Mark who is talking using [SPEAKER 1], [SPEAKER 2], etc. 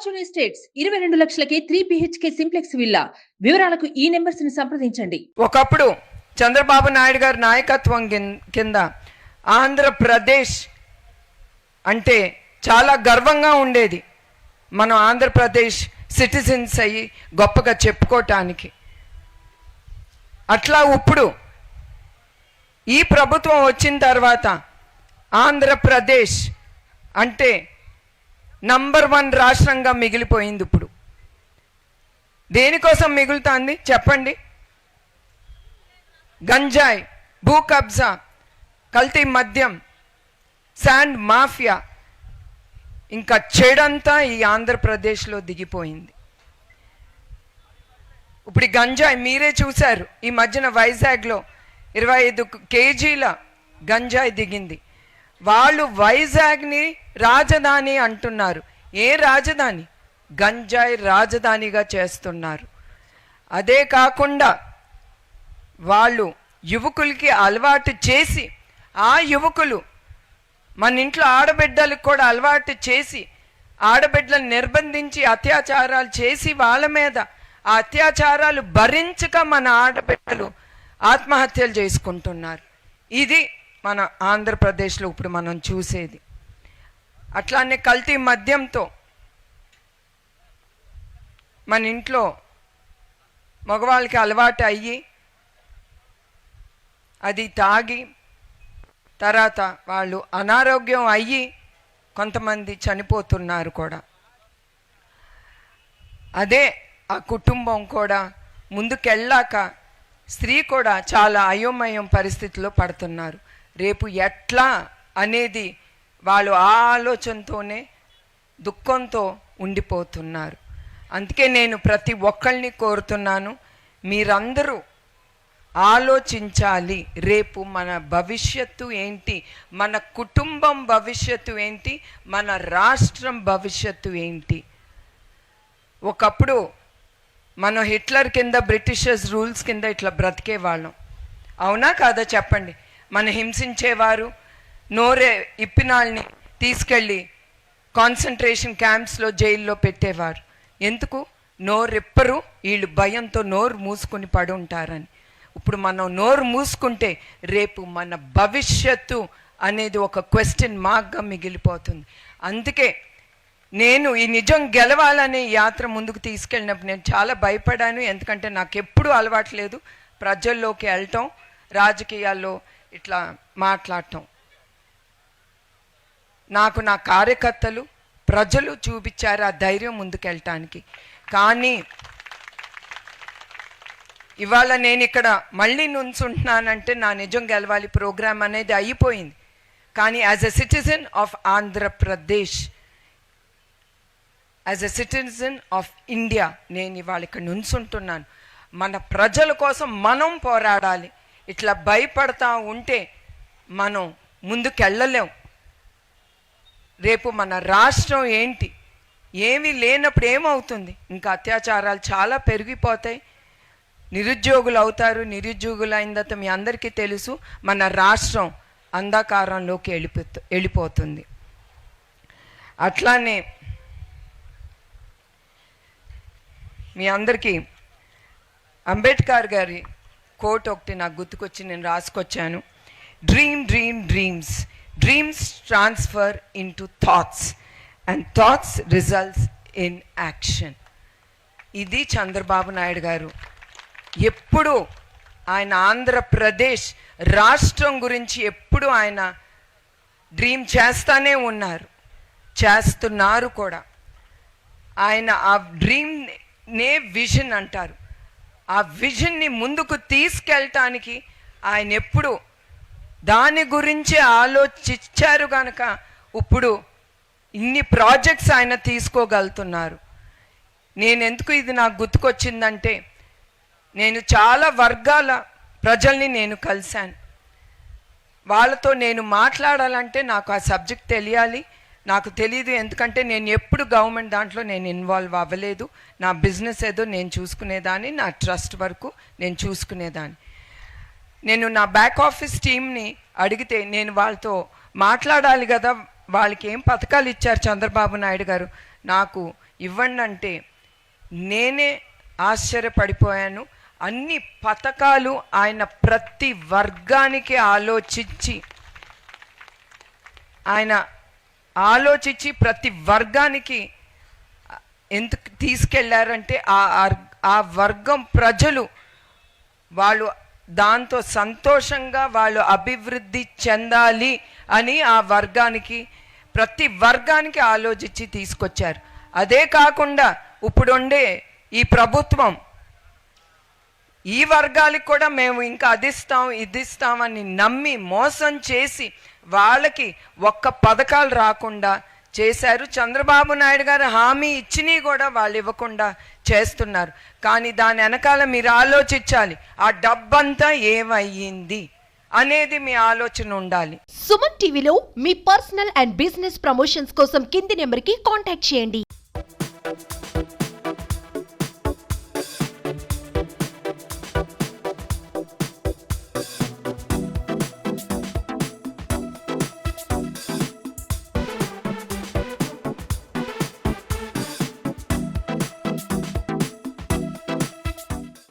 [SPEAKER 1] Fortune estates 22 లక్షలకే 3 BHK simplex villa. వివరాలకు ఈ numbers ని సంప్రదించండి.
[SPEAKER 2] ఒకప్పుడు చంద్రబాబు నాయుడు గారి నాయకత్వం కింద ఆంధ్రప్రదేశ్ అంటే చాలా గర్వంగా ఉండేది. మనం ఆంధ్రప్రదేశ్ సిటిజన్స్ అయ్యి గొప్పగా చెప్పుకోవటానికి. అట్లా ఇప్పుడు ఈ ప్రభుత్వం వచ్చిన తర్వాత ఆంధ్రప్రదేశ్ అంటే నంబర్ 1 రాష్ట్రంగా మిగిలిపోయింది. ఇప్పుడు దేనికోసం మిగులుతుంది చెప్పండి? గంజాయి, భూ కబ్జా, కల్తీ మద్యం, శాండ్ మాఫియా, ఇంకా చెడంతా ఈ ఆంధ్రప్రదేశ్లో దిగిపోయింది. ఇప్పుడు గంజాయి మీరే చూశారు. ఈ మధ్యన వైజాగ్లో 25 కేజీల గంజాయి దిగింది. వాళ్ళు వైజాగ్ని రాజధాని అంటున్నారు. ఏ రాజధాని? గంజాయి రాజధానిగా చేస్తున్నారు. అదే కాకుండా వాళ్ళు యువకులకి అలవాటు చేసి, ఆ యువకులు మన ఇంట్లో ఆడబిడ్డలకు కూడా అలవాటు చేసి, ఆడబిడ్డలను నిర్బంధించి అత్యాచారాలు చేసి వాళ్ళ మీద ఆ అత్యాచారాలు భరించక మన ఆడబిడ్డలు ఆత్మహత్యలు చేసుకుంటున్నారు. ఇది మన ఆంధ్రప్రదేశ్లో ఇప్పుడు మనం చూసేది. అట్లానే కల్తీ మద్యంతో మన ఇంట్లో మగవాళ్ళకి అలవాటు అయ్యి అది తాగి తర్వాత వాళ్ళు అనారోగ్యం అయ్యి కొంతమంది చనిపోతున్నారు కూడా. అదే ఆ కుటుంబం కూడా ముందుకెళ్ళాక స్త్రీ కూడా చాలా అయోమయం పరిస్థితిలో పడుతున్నారు. రేపు ఎట్లా అనేది వాళ్ళు ఆ ఆలోచనతోనే దుఃఖంతో ఉండిపోతున్నారు. అందుకే నేను ప్రతి ఒక్కరిని కోరుతున్నాను, మీరందరూ ఆలోచించాలి. రేపు మన భవిష్యత్తు ఏంటి, మన కుటుంబం భవిష్యత్తు ఏంటి, మన రాష్ట్రం భవిష్యత్తు ఏంటి. ఒకప్పుడు మనం హిట్లర్ కింద, బ్రిటిషర్స్ రూల్స్ కింద ఇట్లా బ్రతికే వాళ్ళం. అవునా కాదా చెప్పండి? మన హింసించేవారు, నోరే ఇప్పినాళ్ళని తీసుకెళ్ళి కాన్సన్ట్రేషన్ క్యాంప్స్లో, జైల్లో పెట్టేవారు. ఎందుకు? నోరెప్పరు, వీళ్ళు భయంతో నోరు మూసుకొని పడి ఉంటారని. ఇప్పుడు మనం నోరు మూసుకుంటే రేపు మన భవిష్యత్తు అనేది ఒక క్వశ్చన్ మార్క్గా మిగిలిపోతుంది. అందుకే నేను ఈ నిజం గెలవాలనే యాత్ర ముందుకు తీసుకెళ్ళినప్పుడు నేను చాలా భయపడాను. ఎందుకంటే నాకు ఎప్పుడూ అలవాట్లేదు ప్రజల్లోకి వెళ్ళటం, రాజకీయాల్లో ఇట్లా మాట్లాడటం. నాకు నా కార్యకర్తలు, ప్రజలు చూపించారు ఆ ధైర్యం ముందుకెళ్ళటానికి. కానీ ఇవాళ నేను ఇక్కడ మళ్ళీ నుంచుంటున్నానంటే నా నిజం గెలవాలి ప్రోగ్రామ్ అనేది అయిపోయింది. కానీ as a citizen of Andhra Pradesh, as a citizen of India నేను ఇవాళ ఇక్కడ నుంచుంటున్నాను. మన ప్రజల కోసం మనం పోరాడాలి. ఇట్లా భయపడతా ఉంటే మనం ముందుకెళ్ళలేం. రేపు మన రాష్ట్రం ఏంటి, ఏమీ లేనప్పుడు ఏమవుతుంది? ఇంకా అత్యాచారాలు చాలా పెరిగిపోతాయి, నిరుద్యోగులు అవుతారు. నిరుద్యోగులు అయిన తర్వాత మీ అందరికీ తెలుసు మన రాష్ట్రం అంధకారంలోకి వెళ్ళిపోతుంది. అట్లానే మీ అందరికీ అంబేద్కర్ గారి కోట్ ఒకటి నాకు గుర్తుకొచ్చి నేను రాసుకొచ్చాను. Dreams transfer into thoughts and thoughts results in action. ఇది చంద్రబాబు నాయుడు గారు ఎప్పుడు ఆయన ఆంధ్రప్రదేశ్ రాష్ట్రం గురించి ఎప్పుడు ఆయన డ్రీమ్ చేస్తానే ఉన్నారు, చేస్తున్నారు కూడా. ఆయన ఆ డ్రీమ్నే విజన్ అంటారు. ఆ విజన్ని ముందుకు తీసుకెళ్ళటానికి ఆయన ఎప్పుడు దాని గురించి ఆలోచించారు కనుక ఇప్పుడు ఇన్ని ప్రాజెక్ట్స్ ఆయన తీసుకోగలుగుతున్నారు. నేను ఎందుకు ఇది నాకు గుర్తుకొచ్చిందంటే, నేను చాలా వర్గాల ప్రజల్ని నేను కలిశాను. వాళ్ళతో నేను మాట్లాడాలంటే నాకు ఆ సబ్జెక్ట్ తెలియాలి. నాకు తెలీదు, ఎందుకంటే నేను ఎప్పుడు గవర్నమెంట్ దాంట్లో నేను ఇన్వాల్వ్ అవ్వలేదు. నా బిజినెస్ ఏదో నేను చూసుకునేదాన్ని, నా ట్రస్ట్ వరకు నేను చూసుకునేదాన్ని. నేను నా బ్యాక్ ఆఫీస్ టీమ్ని అడిగితే నేను వాళ్ళతో మాట్లాడాలి కదా, వాళ్ళకి ఏం పథకాలు ఇచ్చారు చంద్రబాబు నాయుడు గారు, నాకు ఇవ్వండి అంటే నేనే ఆశ్చర్యపడిపోయాను. అన్ని పథకాలు ఆయన ప్రతి వర్గానికి ఆలోచించి ప్రతి వర్గానికి ఎందుకు తీసుకెళ్లారంటే ఆ వర్గం ప్రజలు వాళ్ళు దాంతో సంతోషంగా వాళ్ళు అభివృద్ధి చెందాలి అని ఆ వర్గానికి ప్రతి వర్గానికి ఆలోచించి తీసుకొచ్చారు. అదే కాకుండా ఇప్పుడుండే ఈ ప్రభుత్వం ఈ వర్గాలకు కూడా మేము ఇంకా ఇది ఇస్తామని నమ్మి మోసం చేసి వాళ్ళకి ఒక్క పథకాలు రాకుండా చేశారు. చంద్రబాబు నాయుడు గారు హామీ ఇచ్చినవి కూడా వాళ్ళు ఇవ్వకుండా చేస్తున్నారు. కానీ దాని వెనకాల మీరు ఆలోచించాలి, ఆ డబ్బంతా ఏమయ్యింది అనేది మీ ఆలోచన ఉండాలి.
[SPEAKER 3] సుమన్ టీవీలో మీ పర్సనల్ అండ్ బిజినెస్ ప్రమోషన్స్ కోసం కింది నెంబర్కి కాంటాక్ట్ చేయండి.